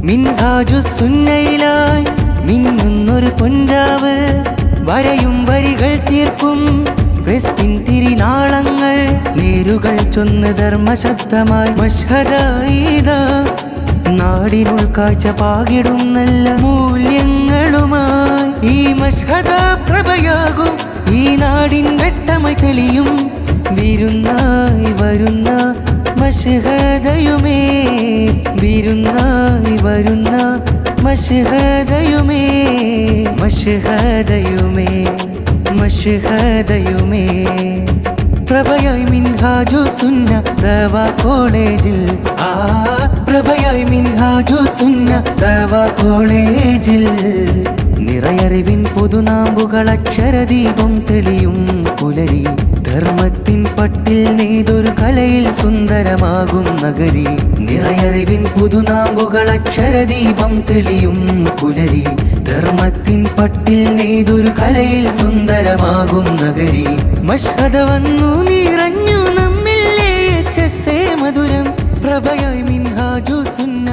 മിൻഹാജുസ് സുന്നയിലായി മിന്നുന്നൊരു പൊൻരാവ്, വരയും വരികൾ തീർക്കും ക്രിസ്ത്യൻ തിരിനാളങ്ങൾ, നേരുകൾ ചൊന്ന് ധർമ്മശബ്ദമായി മഷ്ഹദായിദാ, നാടിനുൾ കാഴ്ച പാകിടും നല്ല മൂല്യങ്ങളുമായി. ഈ മഷ്ഹദ പ്രഭയാകും ഈ നാടിൻ വെട്ടമായി തെളിയും, വിരുന്നായി വരുന്ന മഷ്ഹദയുമേ, വിരുന്നായി വരുന്ന മഷ്ഹദയുമേ, മഷ്ഹദയുമേ, മഷ്ഹദയുമേ. പ്രഭയായി മിൻഹാജുസ് സുന്ന ദഅവാ കോളേജിൽ, പ്രഭയായി മിൻഹാജുസ് സുന്ന ദഅവാ കോളേജിൽ, നിറയറിവിൻ പുതുനാമ്പുകൾ അക്ഷരദീപം തെളിയും പുലരി, ധർമ്മത്തിൻ പട്ടിൽ നെയ്തൊരു കലയിൽ സുന്ദരമാകും നഗരി, നിറയറിവിൻ പുതുനാമ്പുകൾ അക്ഷരദീപം തെളിയും പുലരി, ധർമ്മത്തിൻ പട്ടിൽ നെയ്തൊരു കലയിൽ സുന്ദരമാകും നഗരി. മഷ്ഹദ വന്നു നിറഞ്ഞു നമ്മിൽ മധുരം, പ്രഭയായി മിൻഹാജുസ് സുന്ന